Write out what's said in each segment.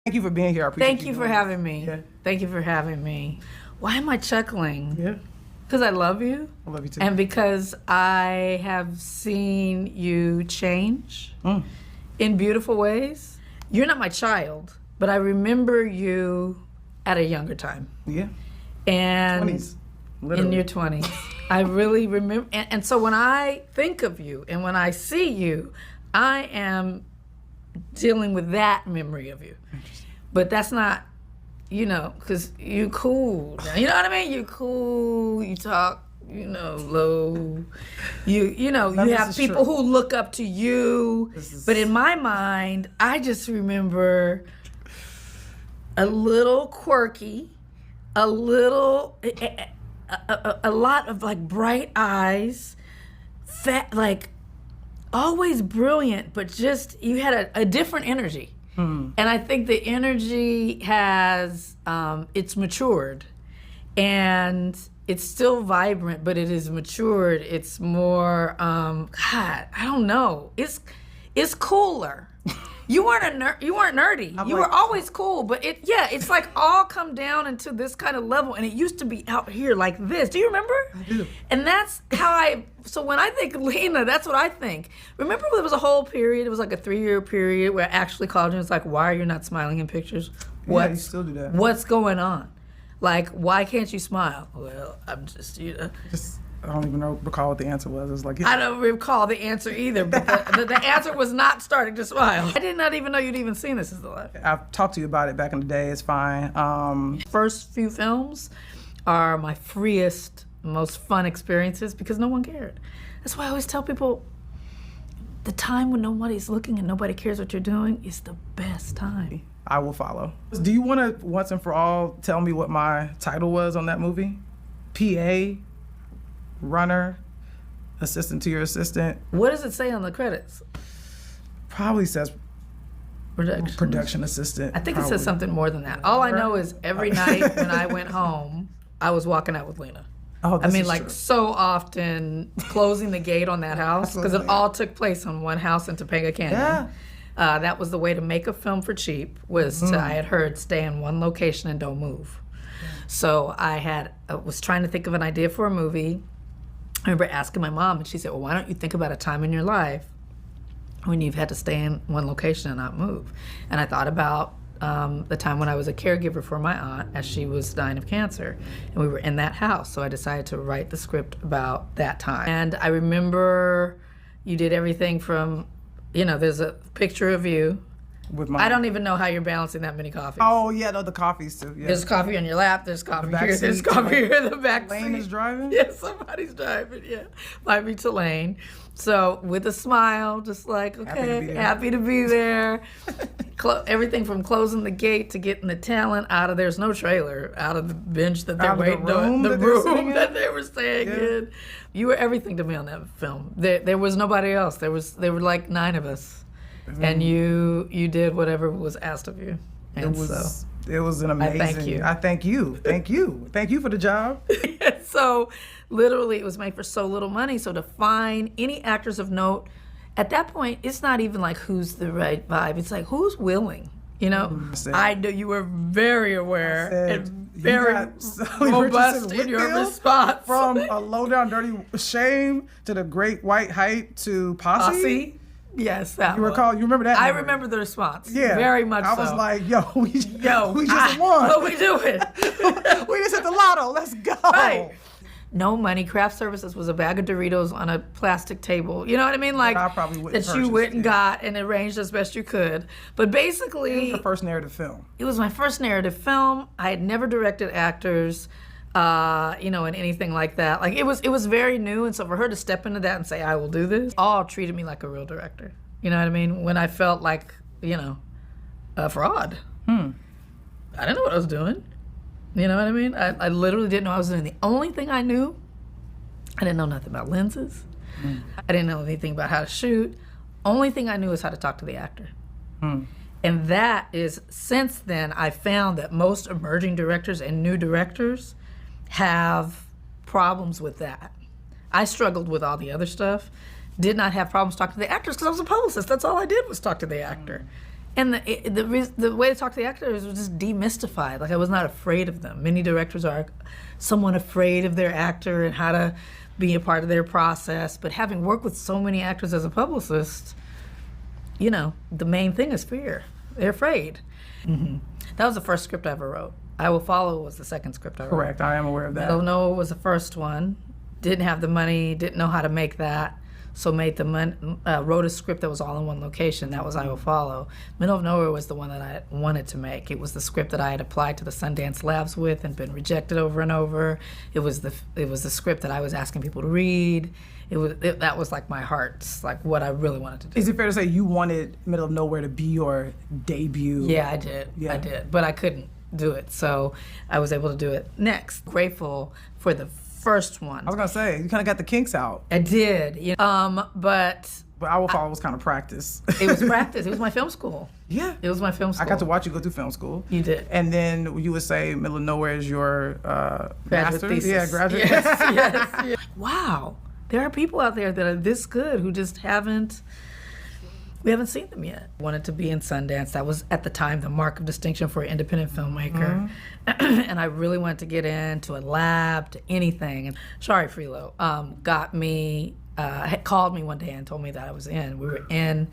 Thank you for being here. I appreciate Thank you for having me. Yeah. Thank you for having me. Why am I chuckling? Yeah. Because I love you. I love you too. And because I have seen you change in beautiful ways. You're not my child, but I remember you at a younger time. Yeah. And 20s. Literally. in your 20s. I really remember. And so when I think of you and when I see you, I am dealing with that memory of you. But that's not, you know, because you cool. You know what I mean? You cool, you talk, you know, low. You know, you have people who look up to you. But in my mind, I just remember a little quirky, a little, a lot of like bright eyes, fat, like always brilliant, but just, you had a different energy. And I think the energy has, it's matured and it's still vibrant, but it is matured. It's more, God, I don't know. It's cooler. You weren't nerdy. You were always cool, but it's like all come down into this kind of level, and it used to be out here like this. Do you remember? I do. And that's how so when I think Lena, that's what I think. Remember there was a whole period, it was like a 3-year period where I actually called you and was like, why are you not smiling in pictures? Yeah, you still do that. What's going on? Like, why can't you smile? Well, I'm just, you know. I don't even recall what the answer was. It was like, I don't recall the answer either, but the answer was not starting to smile. I did not even know you'd even seen This Is the Life. I've talked to you about it back in the day. It's fine. First few films are my freest, most fun experiences because no one cared. That's why I always tell people, the time when nobody's looking and nobody cares what you're doing is the best time. I will follow. Do you want to once and for all tell me what my title was on that movie? PA, runner, assistant to your assistant. What does it say on the credits? Probably says Production. production assistant. I think it says something more than that. All I know is every night when I went home, I was walking out with Lena. Oh, I mean, like so often closing the gate on that house because it all took place on one house in Topanga Canyon. Yeah. That was the way to make a film for cheap was to, I had heard, stay in one location and don't move. So I was trying to think of an idea for a movie. I remember asking my mom, and she said, well, why don't you think about a time in your life when you've had to stay in one location and not move? And I thought about the time when I was a caregiver for my aunt as she was dying of cancer. And we were in that house, so I decided to write the script about that time. And I remember you did everything from, you know, there's a picture of you. With my, I don't even know how you're balancing that many coffees. Oh, yeah, no, the coffees too. Yeah. There's coffee on your lap, there's coffee back here, seat, there's coffee here in the back Lane seat. is driving? Yeah, somebody's driving, yeah. Might be Tulane. So with a smile, just like, okay, happy to be there. Everything from closing the gate to getting the talent out of, there's no trailer, out of the bench that they're waiting on, the room that they were staying in. You were everything to me on that film. There was nobody else. There were like 9 of us. And you did whatever was asked of you. And it was an amazing. I thank you. I thank you. Thank you. Thank you for the job. So literally it was made for so little money. So to find any actors of note, at that point, it's not even like who's the right vibe. It's like who's willing. You know, I know you were very aware and very robust in your response. From a low down dirty shame to the great white hype to posse. Yes, that you recall? You remember that? I remember the response. Yeah, very much. I was like, "Yo, we just won. What we doing? We just hit the lotto. Let's go." Right. No money. Craft services was a bag of Doritos on a plastic table. You know what I mean? Like I probably wouldn't that you went and got and arranged as best you could. But basically, it was your first narrative film. It was my first narrative film. I had never directed actors. You know, and anything like that. Like it was very new, and so for her to step into that and say, I will do this, all treated me like a real director. You know what I mean? When I felt like, you know, a fraud. I didn't know what I was doing. You know what I mean? I literally didn't know I was doing. The only thing I knew, I didn't know nothing about lenses. I didn't know anything about how to shoot. Only thing I knew is how to talk to the actor. And that is, since then, I found that most emerging directors and new directors have problems with that. I struggled with all the other stuff, did not have problems talking to the actors because I was a publicist. That's all I did was talk to the actor. And the way to talk to the actors was just demystified. Like, I was not afraid of them. Many directors are somewhat afraid of their actor and how to be a part of their process. But having worked with so many actors as a publicist, you know, the main thing is fear. They're afraid. Mm-hmm. That was the first script I ever wrote. I Will Follow was the second script I wrote. Correct, I am aware of that. Middle of Nowhere was the first one. Didn't have the money, didn't know how to make that. So wrote a script that was all in one location. That was I Will Follow. Middle of Nowhere was the one that I wanted to make. It was the script that I had applied to the Sundance Labs with and been rejected over and over. It was the script that I was asking people to read. That was like my heart's, like what I really wanted to do. Is it fair to say you wanted Middle of Nowhere to be your debut? Yeah, I did. Yeah. I did, but I couldn't do it. So I was able to do it next. Grateful for the first one. I was gonna say, you kind of got the kinks out. I did, you know, but I Will Follow was kind of practice. It was practice. It was my film school. Yeah. It was my film school. I got to watch you go through film school. You did. And then you would say Middle of Nowhere is your graduate thesis. Yeah, graduate. Yes. Wow. There are people out there that are this good who just we haven't seen them yet. Wanted to be in Sundance. That was, at the time, the mark of distinction for an independent filmmaker. Mm-hmm. And I really wanted to get into a lab, to anything. And Shari Freelo had called me one day and told me that I was in. We were in.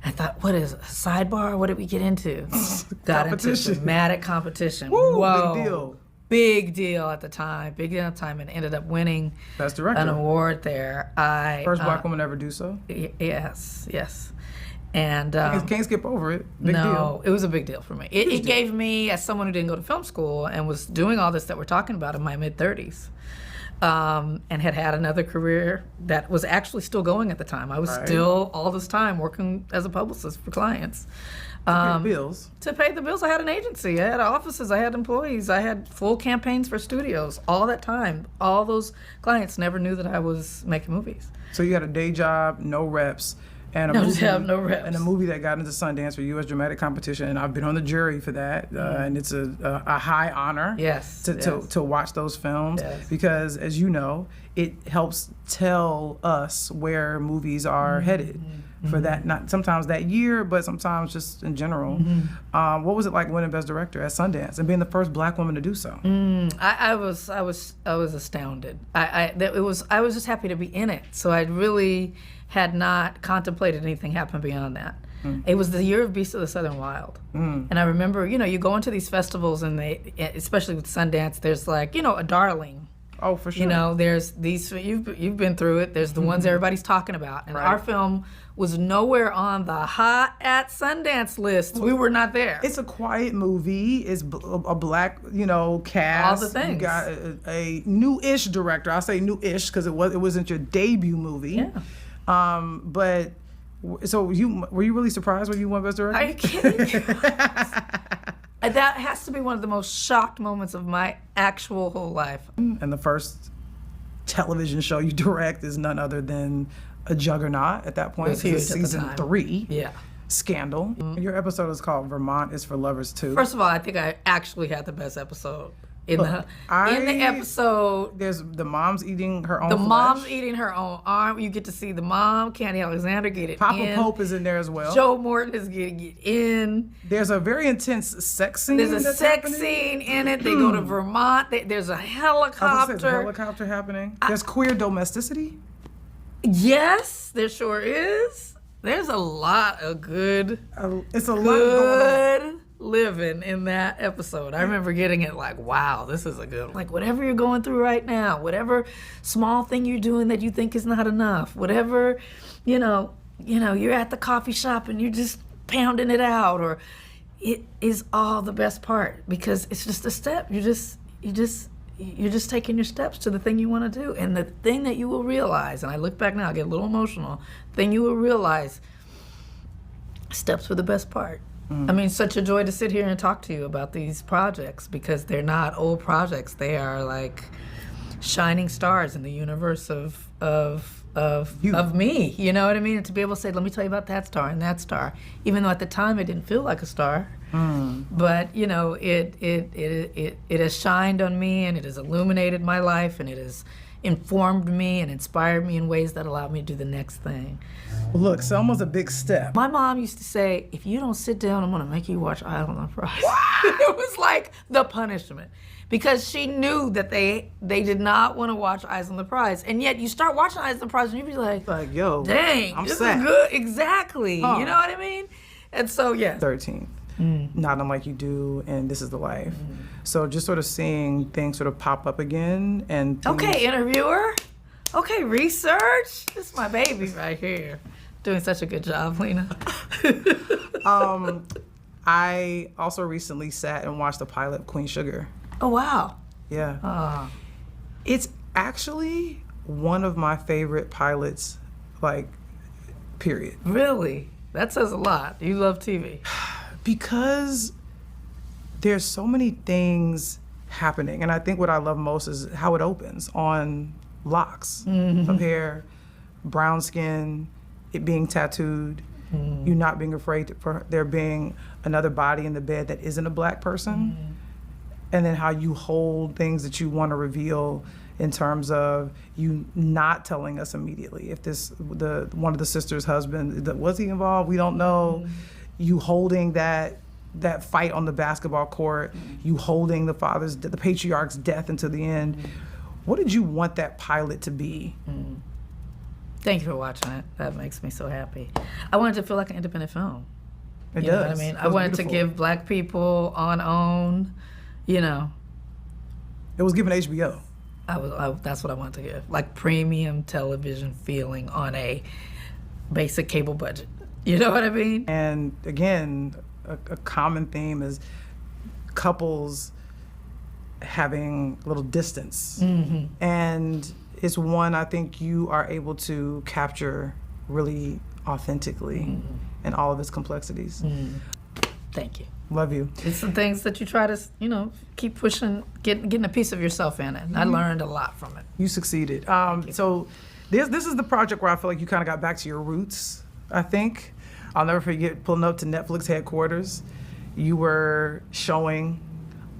I thought, what is a sidebar? What did we get into? Got into dramatic competition. Woo, whoa. Big deal. Big deal at the time. Big deal at the time, and ended up winning Best Director. an award there. First Black woman ever do so? Yes. And can't skip over it. Big deal. No, it was a big deal for me. It gave me, as someone who didn't go to film school and was doing all this that we're talking about in my mid-30s, and had another career that was actually still going at the time. I was still, all this time, working as a publicist for clients. To pay the bills. To pay the bills. I had an agency. I had offices. I had employees. I had full campaigns for studios. All that time. All those clients never knew that I was making movies. So you had a day job, no reps. And no reps. And a movie that got into Sundance for U.S. Dramatic Competition, and I've been on the jury for that, and it's a high honor to watch those films, because, as you know, it helps tell us where movies are headed for that, not sometimes that year, but sometimes just in general. What was it like winning Best Director at Sundance and being the first Black woman to do so? I was astounded. I was just happy to be in it. So I really had not contemplated anything happen beyond that. It was the year of Beast of the Southern Wild. And I remember, you go into these festivals and especially with Sundance, there's like, a darling. Oh, for sure. There's these, you've been through it, there's the ones everybody's talking about. And our film was nowhere on the hot at Sundance list. We were not there. It's a quiet movie. It's a Black, cast. All the things. You got a new-ish director. I'll say new-ish because it wasn't your debut movie. Yeah. But so were you really surprised when you won Best Director? Are you kidding me? That has to be one of the most shocked moments of my actual whole life. And the first television show you direct is none other than a juggernaut at that point. It was season 3. Yeah. Scandal. Your episode is called Vermont is for Lovers Too. First of all, I think I actually had the best episode. In the episode, there's the mom's eating her own flesh. Mom's eating her own arm. You get to see the mom, Candy Alexander, get it Papa Pope is in there as well. Joe Morton is getting it in. There's a very intense sex scene. There's a sex scene in it. They go to Vermont. There's a helicopter. There's a helicopter happening. There's queer domesticity. Yes, there sure is. There's a lot of good. It's a lot going on. Living in that episode. I remember getting it like, wow, this is a good one. Like, whatever you're going through right now, whatever small thing you're doing that you think is not enough, whatever, you're at the coffee shop and you're just pounding it out, or it is all the best part, because it's just a step. You're just taking your steps to the thing you want to do. And the thing that you will realize, and I look back now, I get a little emotional, the thing you will realize, steps were the best part. I mean, such a joy to sit here and talk to you about these projects, because they're not old projects. They are like shining stars in the universe of me. You know what I mean? And to be able to say, let me tell you about that star and that star, even though at the time it didn't feel like a star. But it has shined on me, and it has illuminated my life, and it informed me and inspired me in ways that allowed me to do the next thing. Look, Selma's a big step. My mom used to say, if you don't sit down, I'm gonna make you watch Island of Fries. It was like the punishment. Because she knew that they did not want to watch Eyes on the Prize. And yet you start watching Eyes on the Prize and you be like, yo, dang, I'm this set. is good. Exactly. You know what I mean? And so, yeah. 13. Not Unlike You Do, and This Is the Life. So just sort of seeing things sort of pop up again. And okay, interviewer. Okay, research. This is my baby right here. Doing such a good job, Lena. I also recently sat and watched the pilot of Queen Sugar. Oh, wow. Yeah. It's actually one of my favorite pilots, like, period. Really? That says a lot. You love TV. Because there's so many things happening. And I think what I love most is how it opens on locks of hair, brown skin, it being tattooed, you not being afraid for there being another body in the bed that isn't a black person. And then how you hold things that you want to reveal in terms of you not telling us immediately. If one of the sisters' husband, was he involved? We don't know. You holding that fight on the basketball court, you holding the patriarch's death until the end. What did you want that pilot to be? Thank you for watching it. That makes me so happy. I wanted to feel like an independent film. It You does. know what I mean? It I was wanted beautiful. to give black people on OWN, you know. It was given HBO. That's what I wanted to give. Like premium television feeling on a basic cable budget. You know what I mean? And again, a common theme is couples having a little distance. And it's one I think you are able to capture really authentically in all of its complexities. Thank you. Love you. It's the things that you try to, keep pushing, getting a piece of yourself in it. And I learned a lot from it. You succeeded. So this is the project where I feel like you kind of got back to your roots, I think. I'll never forget pulling up to Netflix headquarters. You were showing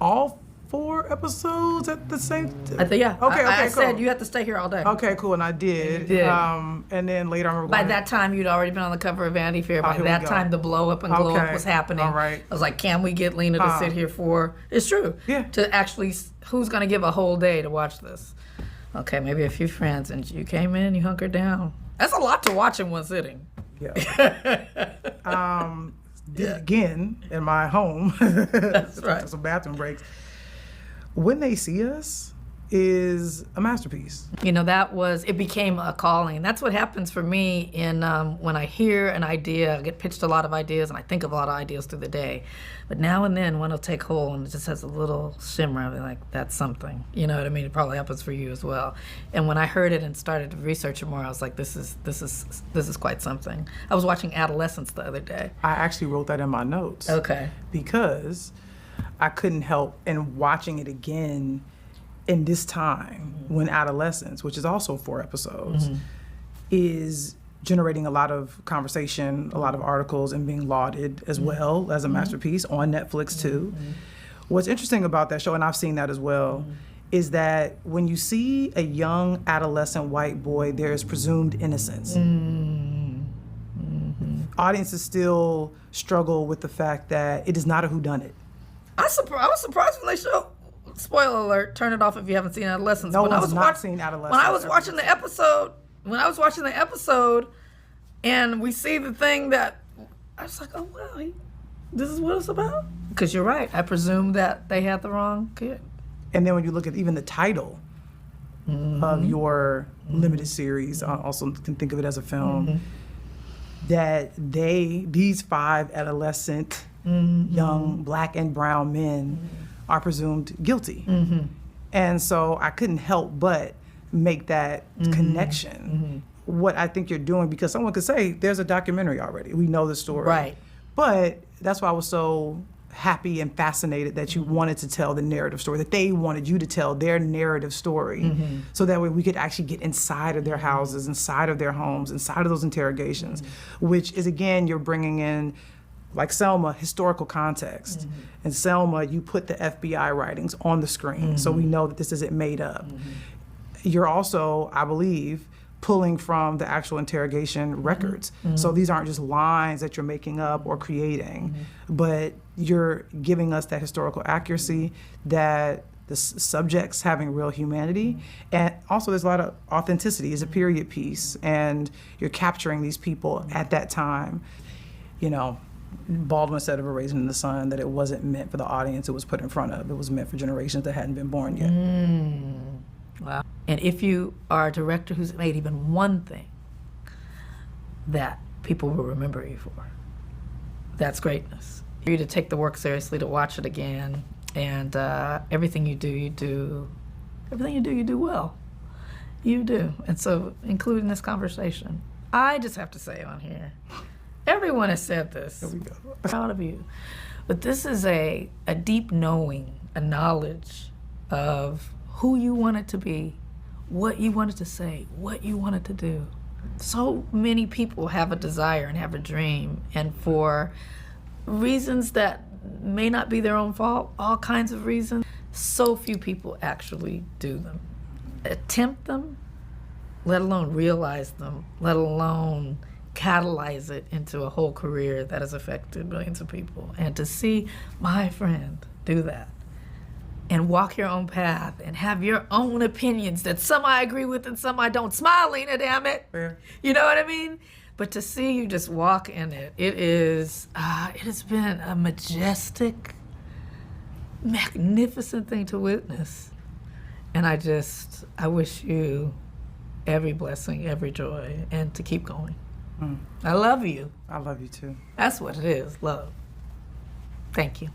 all 4 episodes at the same time? Yeah. Okay, I cool. said you have to stay here all day. Okay, cool, and I did. You did. And then later I remember By that time, you'd already been on the cover of Vanity Fair. By here we that go. time, the blow up and glow up was happening. All right. I was like, can we get Lena to sit here for, it's true, Yeah. to actually, who's going to give a whole day to watch this? Okay, maybe a few friends, and you came in, you hunkered down. That's a lot to watch in one sitting. Yeah. Again, in my home. That's right. Some bathroom breaks. When They See Us is a masterpiece. It became a calling. That's what happens for me when I hear an idea. I get pitched a lot of ideas, and I think of a lot of ideas through the day. But now and then, one will take hold, and it just has a little shimmer. I'll be like, that's something. You know what I mean? It probably happens for you as well. And when I heard it and started to research it more, I was like, this is quite something. I was watching Adolescence the other day. I actually wrote that in my notes. Okay. Because I couldn't help, and watching it again in this time when Adolescence, which is also 4 episodes, is generating a lot of conversation, a lot of articles, and being lauded as well as a masterpiece on Netflix too. What's interesting about that show, and I've seen that as well, is that when you see a young adolescent white boy, there is presumed innocence. Audiences still struggle with the fact that it is not a whodunit. I was surprised when they showed. Spoiler alert! Turn it off if you haven't seen Adolescence. No one's not seen Adolescence. When I was watching the episode, and we see the thing that I was like, oh wow, this is what it's about. Because you're right. I presume that they had the wrong kid. And then when you look at even the title of your limited series, I also can think of it as a film, that these 5 adolescent young black and brown men are presumed guilty. And so I couldn't help but make that connection. What I think you're doing, because someone could say, there's a documentary already. We know the story. Right. But that's why I was so happy and fascinated that you wanted to tell the narrative story, that they wanted you to tell their narrative story, so that way we could actually get inside of their houses, inside of their homes, inside of those interrogations, which is, again, you're bringing in, like Selma, historical context. And Selma, you put the FBI writings on the screen, so we know that this isn't made up. you're also, I believe, pulling from the actual interrogation records. So these aren't just lines that you're making up or creating, but you're giving us that historical accuracy, that the subjects having real humanity, and also there's a lot of authenticity. It's a period piece, and you're capturing these people at that time. You know, Baldwin said of A Raisin in the Sun that it wasn't meant for the audience it was put in front of. It was meant for generations that hadn't been born yet. Wow. And if you are a director who's made even one thing that people will remember you for, that's greatness. For you to take the work seriously, to watch it again, and everything you do well. You do. And so, including this conversation, I just have to say on here, everyone has said this. There we go. Proud of you. But this is a deep knowing, a knowledge of who you wanted to be, what you wanted to say, what you wanted to do. So many people have a desire and have a dream, and for reasons that may not be their own fault, all kinds of reasons, so few people actually do them. Attempt them, let alone realize them, let alone catalyze it into a whole career that has affected millions of people. And to see my friend do that, and walk your own path, and have your own opinions that some I agree with and some I don't. Smile, Lena, damn it. Yeah. You know what I mean? But to see you just walk in it, it has been a majestic, magnificent thing to witness. And I wish you every blessing, every joy, and to keep going. I love you. I love you too. That's what it is, love. Thank you.